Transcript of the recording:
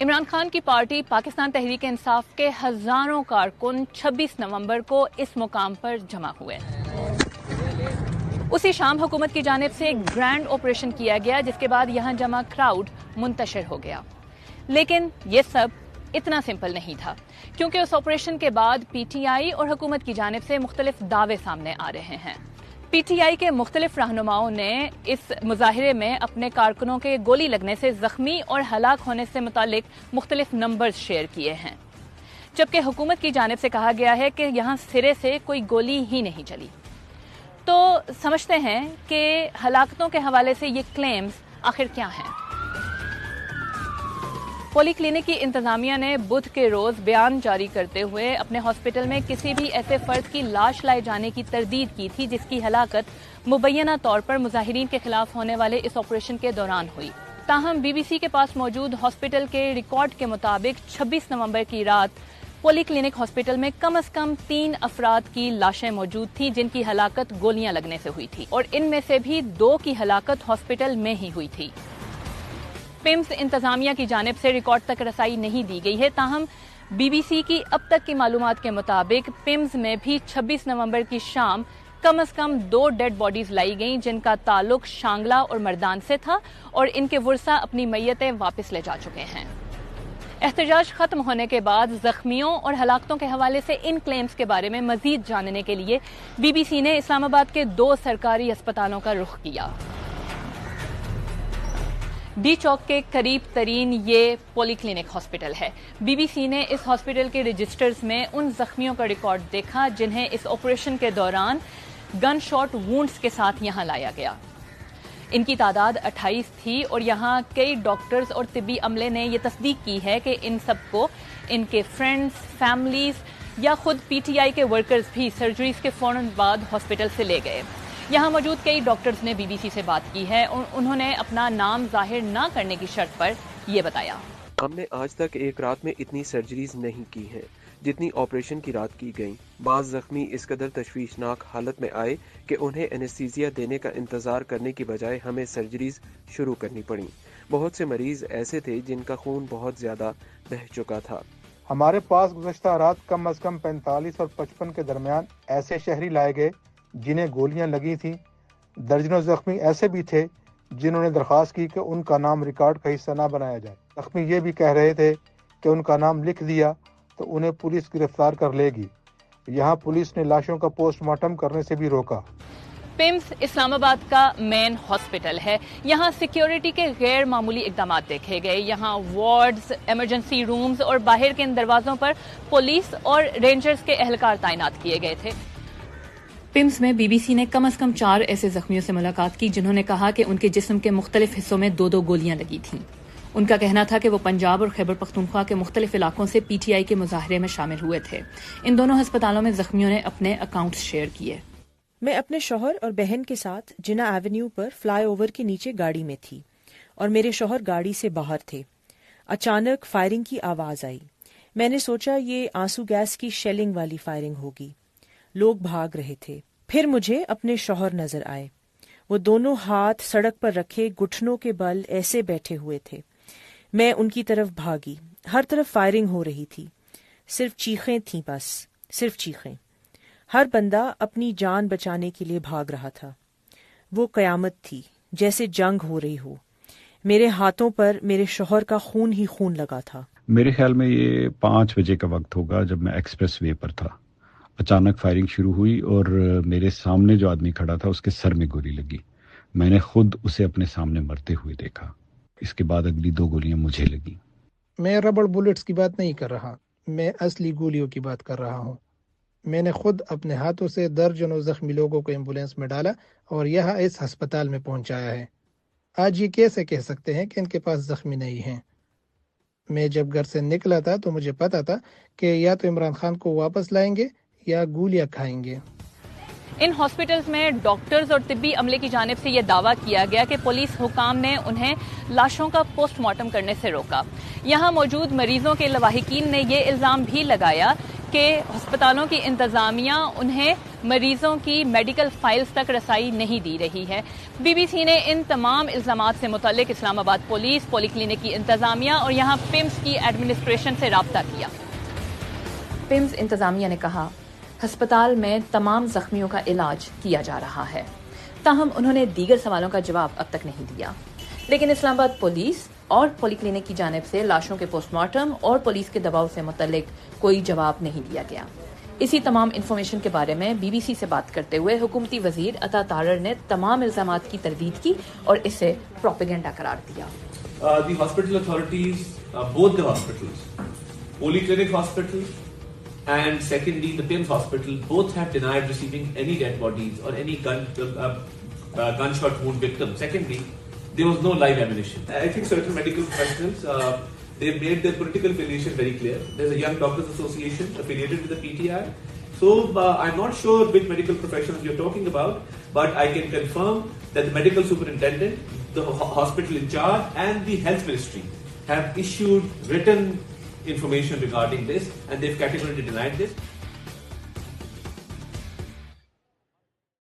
عمران خان کی پارٹی پاکستان تحریک انصاف کے ہزاروں کارکن 26 نومبر کو اس مقام پر جمع ہوئے. اسی شام حکومت کی جانب سے ایک گرینڈ آپریشن کیا گیا جس کے بعد یہاں جمع کراؤڈ منتشر ہو گیا. لیکن یہ سب اتنا سمپل نہیں تھا کیونکہ اس آپریشن کے بعد پی ٹی آئی اور حکومت کی جانب سے مختلف دعوے سامنے آ رہے ہیں. پی ٹی آئی کے مختلف رہنماؤں نے اس مظاہرے میں اپنے کارکنوں کے گولی لگنے سے زخمی اور ہلاک ہونے سے متعلق مختلف نمبرز شیئر کیے ہیں، جبکہ حکومت کی جانب سے کہا گیا ہے کہ یہاں سرے سے کوئی گولی ہی نہیں چلی. تو سمجھتے ہیں کہ ہلاکتوں کے حوالے سے یہ کلیمز آخر کیا ہیں. پولی کلینک کی انتظامیہ نے بدھ کے روز بیان جاری کرتے ہوئے اپنے ہاسپٹل میں کسی بھی ایسے فرد کی لاش لائے جانے کی تردید کی تھی جس کی ہلاکت مبینہ طور پر مظاہرین کے خلاف ہونے والے اس آپریشن کے دوران ہوئی. تاہم بی بی سی کے پاس موجود ہاسپٹل کے ریکارڈ کے مطابق 26 نومبر کی رات پولی کلینک ہاسپٹل میں کم از کم 3 افراد کی لاشیں موجود تھیں جن کی ہلاکت گولیاں لگنے سے ہوئی تھی، اور ان میں سے بھی 2 کی ہلاکت ہاسپٹل میں ہی ہوئی تھی. پیمز انتظامیہ کی جانب سے ریکارڈ تک رسائی نہیں دی گئی ہے، تاہم بی بی سی کی اب تک کی معلومات کے مطابق پیمز میں بھی 26 نومبر کی شام کم از کم 2 ڈیڈ باڈیز لائی گئیں جن کا تعلق شانگلہ اور مردان سے تھا، اور ان کے ورثاء اپنی میتیں واپس لے جا چکے ہیں. احتجاج ختم ہونے کے بعد زخمیوں اور ہلاکتوں کے حوالے سے ان کلیمز کے بارے میں مزید جاننے کے لیے بی بی سی نے اسلام آباد کے 2 سرکاری اسپتالوں کا رخ کیا. ڈی چوک کے قریب ترین یہ پولی کلینک ہاسپٹل ہے. بی بی سی نے اس ہاسپٹل کے رجسٹرز میں ان زخمیوں کا ریکارڈ دیکھا جنہیں اس آپریشن کے دوران گن شاٹ وونڈز کے ساتھ یہاں لایا گیا. ان کی تعداد 28 تھی، اور یہاں کئی ڈاکٹرز اور طبی عملے نے یہ تصدیق کی ہے کہ ان سب کو ان کے فرینڈز، فیملیز یا خود پی ٹی آئی کے ورکرز بھی سرجریز کے فوراً بعد ہاسپٹل سے لے گئے. یہاں موجود کئی ڈاکٹرز نے بی بی سی سے بات کی ہے اور انہوں نے اپنا نام ظاہر نہ کرنے کی شرط پر یہ بتایا. ہم نے آج تک ایک رات میں اتنی سرجریز نہیں کی ہیں جتنی آپریشن کی رات کی گئیں. بعض زخمی اس قدر تشویشناک حالت میں آئے کہ انہیں اینستھیزیا دینے کا انتظار کرنے کی بجائے ہمیں سرجریز شروع کرنی پڑیں. بہت سے مریض ایسے تھے جن کا خون بہت زیادہ بہہ چکا تھا. ہمارے پاس گزشتہ رات کم از کم 45 اور 55 کے درمیان ایسے شہری لائے گئے جنہیں گولیاں لگی تھیں. درجنوں زخمی ایسے بھی تھے جنہوں نے درخواست کی کہ ان کا نام ریکارڈ کا حصہ نہ بنایا جائے. زخمی یہ بھی کہہ رہے تھے کہ ان کا نام لکھ دیا تو انہیں پولیس گرفتار کر لے گی. یہاں پولیس نے لاشوں کا پوسٹ مارٹم کرنے سے بھی روکا. پیمز اسلام آباد کا مین ہاسپٹل ہے. یہاں سیکیورٹی کے غیر معمولی اقدامات دیکھے گئے. یہاں وارڈز، ایمرجنسی رومز اور باہر کے ان دروازوں پر پولیس اور رینجرز کے اہلکار تعینات کیے گئے تھے. پیمز میں بی بی سی نے کم از کم 4 ایسے زخمیوں سے ملاقات کی جنہوں نے کہا کہ ان کے جسم کے مختلف حصوں میں 2 گولیاں لگی تھیں. ان کا کہنا تھا کہ وہ پنجاب اور خیبر پختونخوا کے مختلف علاقوں سے پی ٹی آئی کے مظاہرے میں شامل ہوئے تھے. ان دونوں ہسپتالوں میں زخمیوں نے اپنے اکاؤنٹس شیئر کیے. میں اپنے شوہر اور بہن کے ساتھ جنا ایونیو پر فلائی اوور کے نیچے گاڑی میں تھی اور میرے شوہر گاڑی سے باہر تھے. اچانک فائرنگ کی آواز آئی. میں نے سوچا یہ آنسو گیس کی شیلنگ والی فائرنگ ہوگی. لوگ بھاگ رہے تھے. پھر مجھے اپنے شوہر نظر آئے. وہ دونوں ہاتھ سڑک پر رکھے گھٹنوں کے بل ایسے بیٹھے ہوئے تھے. میں ان کی طرف بھاگی. ہر طرف فائرنگ ہو رہی تھی. صرف چیخیں تھیں، بس صرف چیخیں. ہر بندہ اپنی جان بچانے کے لیے بھاگ رہا تھا. وہ قیامت تھی، جیسے جنگ ہو رہی ہو. میرے ہاتھوں پر میرے شوہر کا خون ہی خون لگا تھا. میرے خیال میں یہ 5 بجے کا وقت ہوگا جب میں ایکسپریس وے پر تھا. اچانک فائرنگ شروع ہوئی اور میرے سامنے جو آدمی کھڑا تھا اس کے سر میں گولی لگی. میں نے خود اسے اپنے سامنے مرتے ہوئے دیکھا. اس کے بعد اگلی 2 گولیاں مجھے لگی. میں ربڑ بلٹس کی بات نہیں کر رہا، میں اصلی گولیوں کی بات کر رہا ہوں. میں نے خود اپنے ہاتھوں سے درجنوں زخمی لوگوں کو ایمبولینس میں ڈالا اور یہاں اس ہسپتال میں پہنچایا ہے. آج یہ کیسے کہہ سکتے ہیں کہ ان کے پاس زخمی نہیں ہیں؟ میں جب گھر سے نکلا تھا تو مجھے پتا تھا کہ یا تو عمران خان کو واپس لائیں گے یا گولیاں کھائیں گے. ان ہاسپٹلز میں ڈاکٹرز اور طبی عملے کی جانب سے یہ دعویٰ کیا گیا کہ پولیس حکام نے انہیں لاشوں کا پوسٹ مارٹم کرنے سے روکا. یہاں موجود مریضوں کے لواحقین نے یہ الزام بھی لگایا کہ ہسپتالوں کی انتظامیہ انہیں مریضوں کی میڈیکل فائلز تک رسائی نہیں دی رہی ہے۔ بی بی سی نے ان تمام الزامات سے متعلق اسلام آباد پولیس، پولی کلینک کی انتظامیہ اور یہاں پمز کی ایڈمنسٹریشن سے رابطہ کیا۔ پمز انتظامیہ نے کہا ہسپتال میں تمام زخمیوں کا علاج کیا جا رہا ہے، تاہم انہوں نے دیگر سوالوں کا جواب اب تک نہیں دیا۔ لیکن اسلام آباد پولیس اور پولی کلینک کی جانب سے لاشوں کے پوسٹ مارٹم اور پولیس کے دباؤ سے متعلق کوئی جواب نہیں دیا گیا۔ اسی تمام انفارمیشن کے بارے میں بی بی سی سے بات کرتے ہوئے حکومتی وزیر عطا تارڑ نے تمام الزامات کی تردید کی اور اسے پروپیگنڈا قرار دیا۔ The hospital authorities, both the hospitals, Polyclinic Hospital and secondly the PIMS Hospital, both have denied receiving any dead bodies or any gunshot wound victims. Secondly, there was no live ammunition. I think certain medical professionals, they've made their political affiliation very clear. There's a Young Doctors Association affiliated with the PTI. So I'm not sure which medical professionals you're talking about, but I can confirm that the medical superintendent, the hospital in charge and the health ministry have issued written information regarding this and they've categorically denied this.